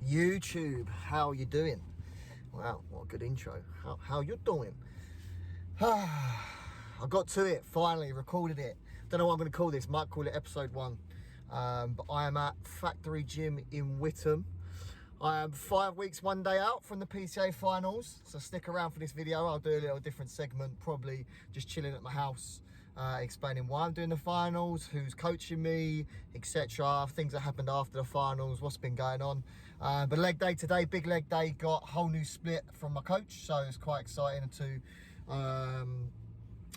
YouTube, how you doing? Wow, what a good intro. How you doing? I got to it, finally, recorded it. Don't know what I'm going to call this, might call it episode 1. But I am at Factory Gym in Whittam. I am 5 weeks, 1 day out from the PCA Finals. So stick around for this video. I'll do a little different segment, probably just chilling at my house. Explaining why I'm doing the finals, who's coaching me, etc. Things that happened after the finals, what's been going on. But leg day today, big leg day, got a whole new split from my coach, so it's quite exciting to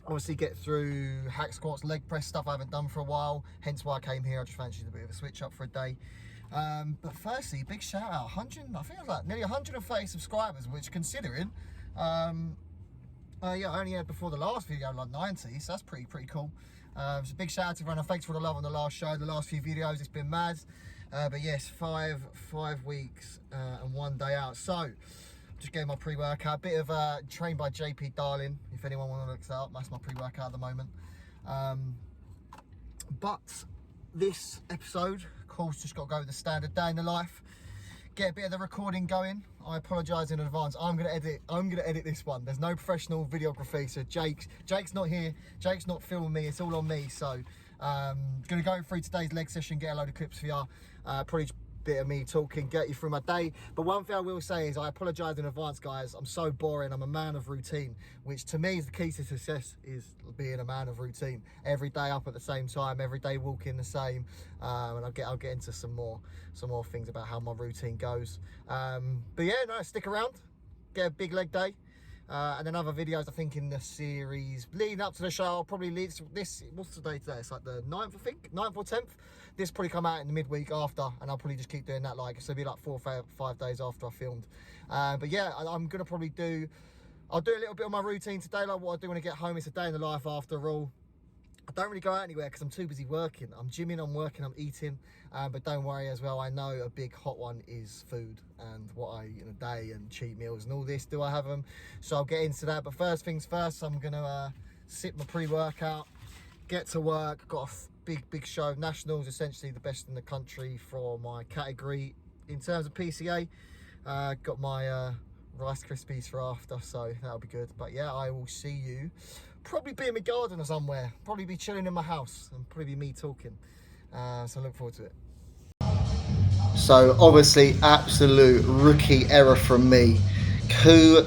obviously get through hack squats, leg press stuff I haven't done for a while, hence why I came here. I just fancied a bit of a switch up for a day. But firstly, big shout out, I think it was like nearly 130 subscribers, which considering yeah, I only had before the last video like 90, so that's pretty cool. So big shout out to everyone, and thanks for the love on the last show, the last few videos, it's been mad. But yes, five weeks and 1 day out. So just getting my pre-workout, bit of trained by JP Darling, if anyone want to look that up. That's my pre-workout at the moment. But this episode, of course, just got to go with the standard day in the life. Get a bit of the recording going. I apologise in advance. I'm gonna edit this one. There's no professional videography, so Jake's not here. Jake's not filming me. It's all on me. So gonna go through today's leg session, get a load of clips for you. Probably just a bit of me talking, get you through my day. But one thing I will say is I apologise in advance, guys. I'm so boring. I'm a man of routine, which to me is the key to success, is being a man of routine. Every day up at the same time, every day walking the same. And I'll get into some more things about how my routine goes. But yeah, no, stick around. Get a big leg day. And then other videos, I think, in the series leading up to the show. I'll probably lead this. What's the day today? It's like the 9th, I think, 9th or 10th. This probably come out in the midweek after, and I'll probably just keep doing that. Like, so it'll be like 4 or 5 days after I filmed. But yeah, I'm gonna probably I'll do a little bit of my routine today, like what I do when I get home. It's a day in the life after all. I don't really go out anywhere because I'm too busy working. I'm gymming, I'm working, I'm eating. But don't worry as well, I know a big hot one is food and what I eat in a day and cheat meals and all this. Do I have them? So I'll get into that. But first things first, I'm gonna sip my pre-workout, get to work. Got a big show. Nationals, essentially the best in the country for my category in terms of PCA. Got my Rice Krispies for after, so that'll be good. But yeah, I will see you. Probably be in my garden or somewhere. Probably be chilling in my house and probably be me talking. So I look forward to it. So obviously, absolute rookie error from me. Who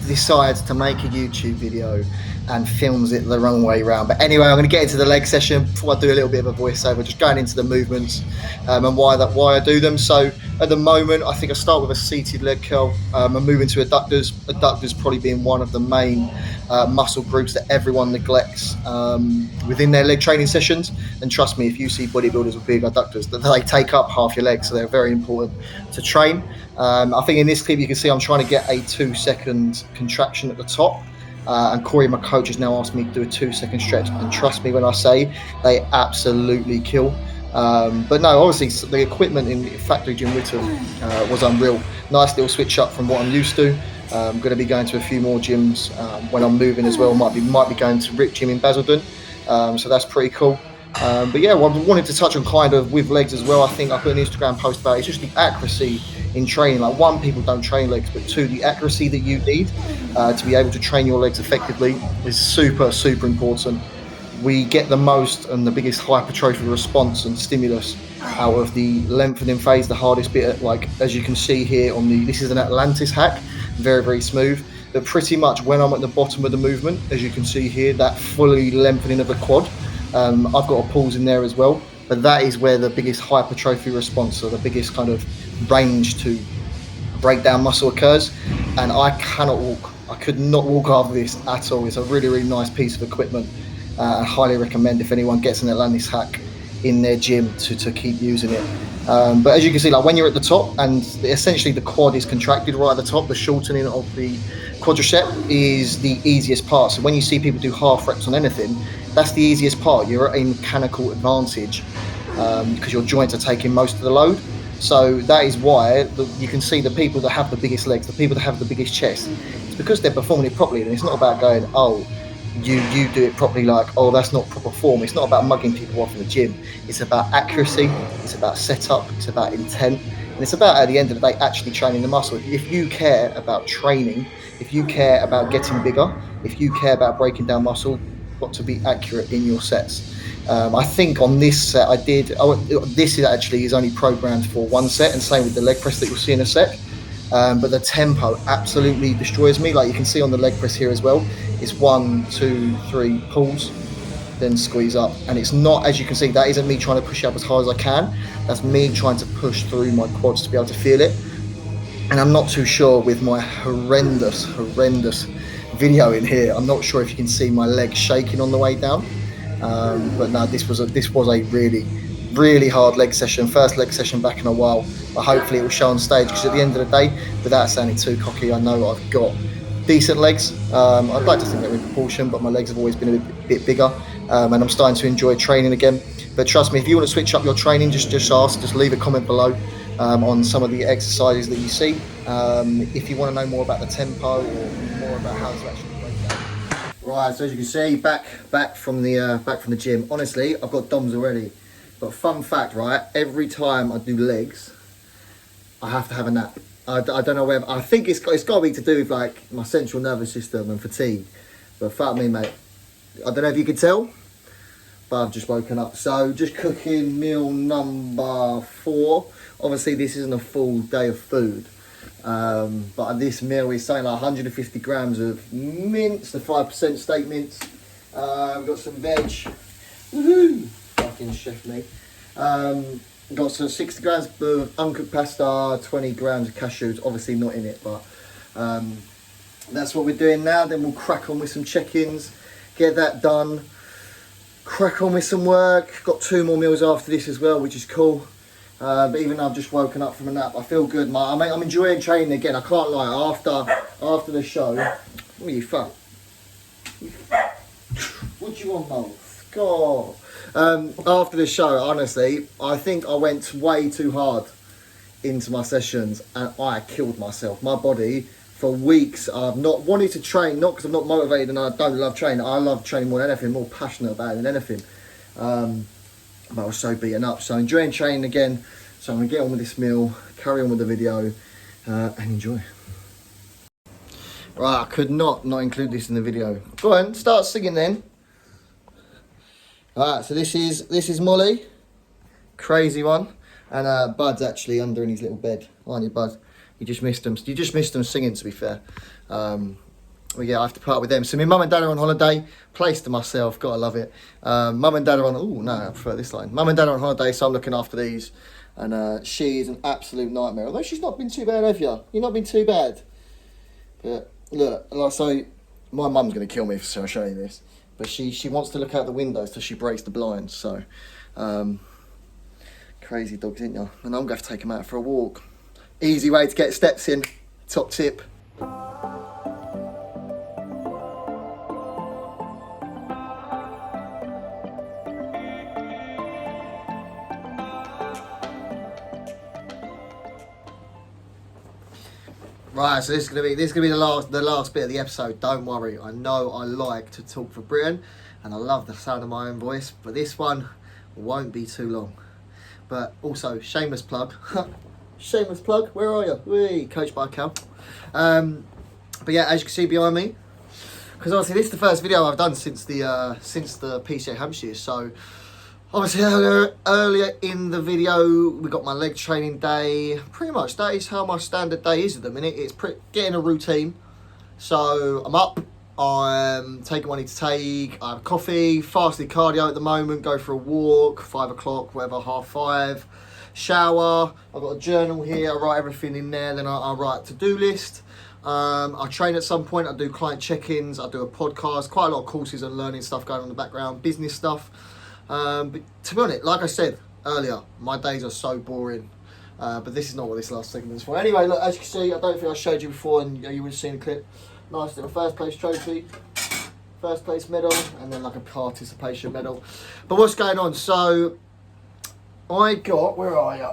decides to make a YouTube video and films it the wrong way around? But anyway, I'm going to get into the leg session before I do a little bit of a voiceover, just going into the movements and why I do them. So at the moment, I think I start with a seated leg curl. I'm moving to adductors. Adductors probably being one of the main muscle groups that everyone neglects within their leg training sessions. And trust me, if you see bodybuilders with big adductors, they take up half your legs, so they're very important to train. I think in this clip you can see I'm trying to get a 2-second contraction at the top. And Corey, my coach, has now asked me to do a 2-second stretch, and trust me when I say they absolutely kill. But no, obviously the equipment in Factory Gym Whittam was unreal. Nice little switch up from what I'm used to. I'm going to be going to a few more gyms when I'm moving as well. Might be going to Rip Gym in Basildon, so that's pretty cool. But yeah, what I wanted to touch on kind of with legs as well. I think I put an Instagram post about it. It's just the accuracy in training. Like, one, people don't train legs, but two, the accuracy that you need to be able to train your legs effectively is super important. We get the most and the biggest hypertrophy response and stimulus out of the lengthening phase, the hardest bit. Like, as you can see here on this is an Atlantis hack, very smooth. But pretty much when I'm at the bottom of the movement, as you can see here, that fully lengthening of the quad, I've got a pause in there as well. But that is where the biggest hypertrophy response, or the biggest kind of range to break down muscle occurs. And I cannot walk. I could not walk after this at all. It's a really nice piece of equipment. I highly recommend if anyone gets an Atlantis hack in their gym to keep using it. But as you can see, like when you're at the top and essentially the quad is contracted right at the top, the shortening of the quadricep is the easiest part. So when you see people do half reps on anything, that's the easiest part. You're at a mechanical advantage because your joints are taking most of the load. So that is why you can see the people that have the biggest legs, the people that have the biggest chest, it's because they're performing it properly. And it's not about going, oh, you do it properly, like, oh, that's not proper form. It's not about mugging people off in the gym. It's about accuracy, it's about setup, it's about intent, and it's about, at the end of the day, actually training the muscle. If you care about training, if you care about getting bigger, if you care about breaking down muscle, you've got to be accurate in your sets. I think on this set I did. This is only programmed for one set, and same with the leg press that you'll see in a sec. But the tempo absolutely destroys me. Like you can see on the leg press here as well, it's 1, 2, 3 pulls, then squeeze up. And it's not, as you can see, that isn't me trying to push up as hard as I can. That's me trying to push through my quads to be able to feel it. And I'm not too sure with my horrendous video in here, I'm not sure if you can see my legs shaking on the way down. But no, this was a really hard leg session, first leg session back in a while, but hopefully it will show on stage, because at the end of the day, without sounding too cocky, I know I've got decent legs. I'd like to think they're in proportion, but my legs have always been a bit bigger, and I'm starting to enjoy training again. But trust me, if you want to switch up your training, just leave a comment below on some of the exercises that you see. If you want to know more about the tempo or more about how to actually break down. Right, so as you can see, back from the gym. Honestly, I've got DOMs already. But fun fact, right? Every time I do legs, I have to have a nap. I don't know whether, I think it's got to be to do with like my central nervous system and fatigue. But fuck me, mate. I don't know if you can tell, but I've just woken up. So just cooking meal number 4. Obviously, this isn't a full day of food. But this meal is something like 150 grams of mince, the 5% steak mince. We've got some veg. Woohoo! Fucking chef me. Got some 60 grams of uncooked pasta, 20 grams of cashews, obviously not in it, but that's what we're doing now. Then we'll crack on with some check-ins, get that done, crack on with some work. Got 2 more meals after this as well, which is cool. But even though I've just woken up from a nap, I feel good. I'm enjoying training again. I can't lie. After the show, what are you fuck? What do you want, Mo? God. After the show, honestly, I think I went way too hard into my sessions and I killed myself. My body, for weeks, I've not wanted to train, not because I'm not motivated and I don't love training. I love training more than anything, more passionate about it than anything. But I was so beaten up. So enjoying training again. So I'm going to get on with this meal, carry on with the video, and enjoy. Right, I could not include this in the video. Go on, start singing then. Alright, so this is Molly, crazy one, and Bud's actually under in his little bed, aren't you, Bud? You just missed them singing, to be fair. Well, yeah, I have to part with them. So my mum and dad are on holiday, place to myself, gotta love it. Mum and dad are on, oh no, I prefer this line. Mum and dad are on holiday, so I'm looking after these, and she is an absolute nightmare. Although she's not been too bad, have you? You've not been too bad. But look, like I say, my mum's gonna kill me if I show you this. But she wants to look out the windows till she breaks the blinds, so crazy dogs, ain't you? And I'm gonna have to take them out for a walk. Easy way to get steps in, top tip. Right, so this is gonna be the last bit of the episode. Don't worry, I know I like to talk for Britain, and I love the sound of my own voice, but this one won't be too long. But also, shameless plug, shameless plug. Where are you? Wee, coached by Cal. But yeah, as you can see behind me, because obviously this is the first video I've done since the PCA Hampshire. So obviously earlier in the video we got my leg training day. Pretty much that is how my standard day is at the minute. It's getting a routine. So I'm up, I'm taking what I need to take, I have a coffee, fasted cardio at the moment, go for a walk, 5 o'clock, whatever, 5:30, shower, I've got a journal here, I write everything in there, then I write a to-do list. I train at some point, I do client check-ins, I do a podcast, quite a lot of courses and learning stuff going on in the background, business stuff. But to be honest, like I said earlier, my days are so boring. But this is not what this last segment is for. Anyway, look, as you can see, I don't think I showed you before, and you would have seen the clip. Nice little first place trophy, first place medal, and then like a participation medal. But what's going on? So I got, where are you?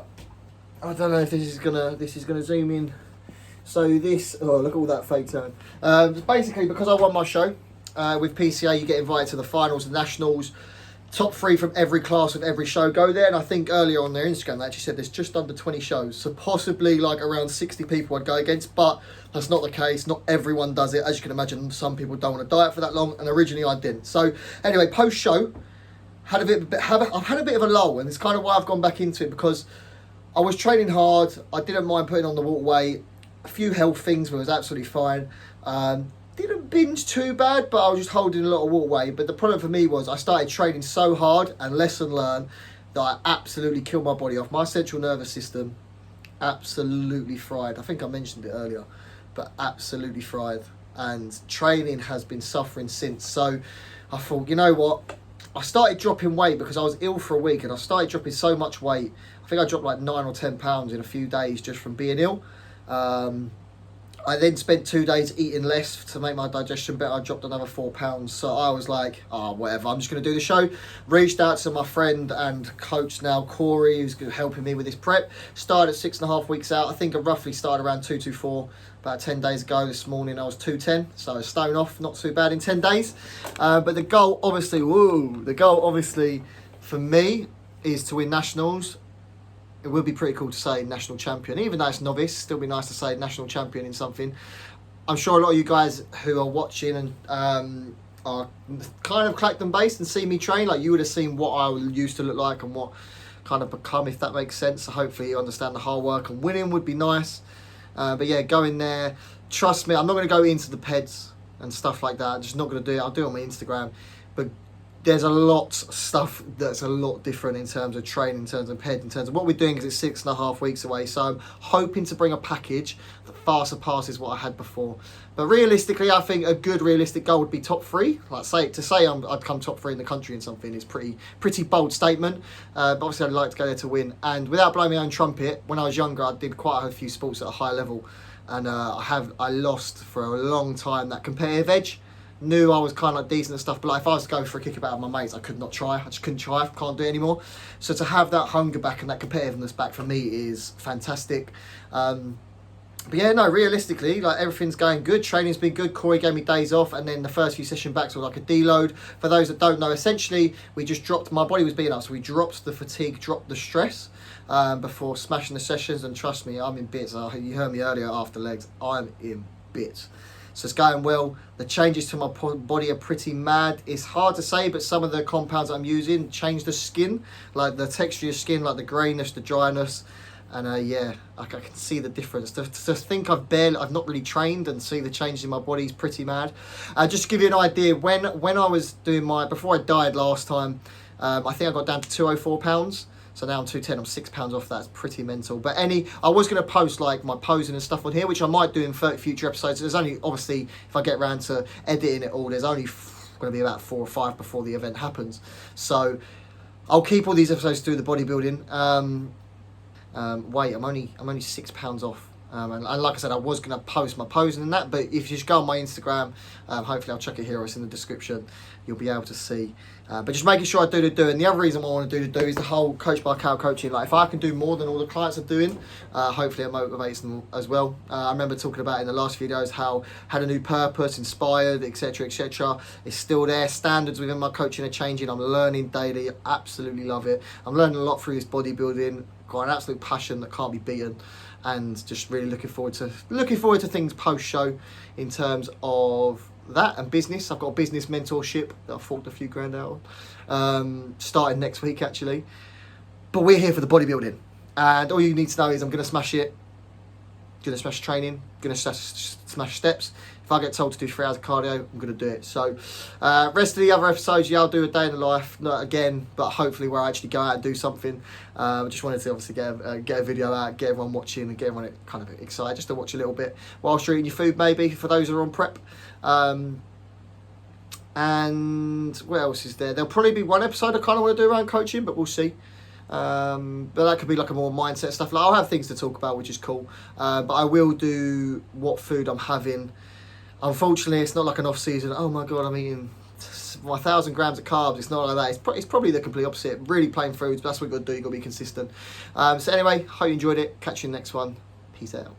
I don't know if this is gonna zoom in. So this, oh look at all that fake turn. Basically because I won my show, with PCA, you get invited to the finals and nationals. Top 3 from every class of every show go there. And I think earlier on their Instagram, they actually said there's just under 20 shows. So possibly like around 60 people I'd go against. But that's not the case. Not everyone does it. As you can imagine, some people don't want to diet for that long. And originally I didn't. So anyway, post-show, I've had a bit of a lull. And it's kind of why I've gone back into it. Because I was training hard. I didn't mind putting on the water weight. A few health things was absolutely fine. Didn't binge too bad, but I was just holding a lot of water weight. But the problem for me was I started training so hard, and lesson learned, that I absolutely killed my body off. My central nervous system absolutely fried. I think I mentioned it earlier, but absolutely fried. And training has been suffering since. So I thought, you know what? I started dropping weight because I was ill for a week, and I started dropping so much weight. I think I dropped like 9 or 10 pounds in a few days just from being ill. I then spent 2 days eating less to make my digestion better. I dropped another 4 pounds. So I was like, oh, whatever, I'm just going to do the show. Reached out to my friend and coach now, Corey, who's helping me with this prep. Started at 6.5 weeks out. I think I roughly started around 224 about 10 days ago. This morning I was 210. So a stone off, not too bad in 10 days. But the goal, obviously, for me is to win nationals. It would be pretty cool to say national champion, even though it's novice. Still be nice to say national champion in something. I'm sure a lot of you guys who are watching and are kind of Clacton based and see me train, like you would have seen what I used to look like and what kind of become, if that makes sense. So hopefully you understand the hard work, and winning would be nice. But yeah, going there. Trust me, I'm not going to go into the PEDs and stuff like that. I'm just not going to do it. I'll do it on my Instagram. But there's a lot of stuff that's a lot different in terms of training, in terms of PED, in terms of what we're doing, because it's 6.5 weeks away. So I'm hoping to bring a package that far surpasses what I had before. But realistically, I think a good realistic goal would be top 3. Like I'd come top 3 in the country in something is pretty bold statement. But obviously I'd like to go there to win. And without blowing my own trumpet, when I was younger, I did quite a few sports at a high level. And I lost for a long time that competitive edge. Knew I was kind of like decent and stuff, but like if I was to go for a kick about with my mates, I could not try. I just couldn't try. Can't do it anymore. So to have that hunger back and that competitiveness back for me is fantastic. But yeah, no, realistically, like everything's going good. Training's been good. Corey gave me days off, and then the first few session backs were like a deload. For those that don't know, essentially we just dropped. My body was beating up, so we dropped the fatigue, dropped the stress before smashing the sessions. And trust me, I'm in bits. You heard me earlier after legs. I'm in bits. So it's going well. The changes to my body are pretty mad. It's hard to say, but some of the compounds I'm using change the skin, like the texture of your skin, like the greyness, the dryness. And yeah, I can see the difference. To think I've not really trained and see the changes in my body is pretty mad. Just to give you an idea, when I was doing before I died last time, I think I got down to 204 pounds. So now I'm 210, I'm 6 pounds off. That's pretty mental. But I was going to post like my posing and stuff on here, which I might do in future episodes. There's only, obviously, if I get around to editing it all, there's only going to be about 4 or 5 before the event happens. So I'll keep all these episodes through the bodybuilding. Wait, I'm only 6 pounds off. And like I said, I was going to post my posing and that, but if you just go on my Instagram, hopefully I'll chuck it here or it's in the description, you'll be able to see. But just making sure I do the do. And the other reason why I want to do the do is the whole coach by cow coaching. Like if I can do more than all the clients are doing, hopefully it motivates them as well. I remember talking about in the last videos how I had a new purpose, inspired, etc, etc. It's still there. Standards within my coaching are changing. I'm learning daily. Absolutely love it. I'm learning a lot through this bodybuilding. Got an absolute passion that can't be beaten. And just really looking forward to things post show in terms of that and business. I've got a business mentorship that I've forked a few grand out on, starting next week actually. But we're here for the bodybuilding, and all you need to know is I'm going to smash it, going to smash training, going to smash steps. If I get told to do 3 hours of cardio, I'm going to do it. So rest of the other episodes, yeah, I'll do a day in the life, not again, but hopefully where I actually go out and do something. I just wanted to obviously get a video out, get everyone watching and get everyone kind of excited just to watch a little bit whilst you're eating your food, maybe, for those who are on prep. And what else is there? There'll probably be one episode I kind of want to do around coaching, but we'll see. But that could be like a more mindset stuff. Like I'll have things to talk about, which is cool. But I will do what food I'm having. Unfortunately, it's not like an off season. Oh my god, I'm eating 1,000 grams of carbs. It's not like that. It's probably the complete opposite. Really plain foods. But that's what you got to do. You got to be consistent. So anyway, hope you enjoyed it. Catch you in the next one. Peace out.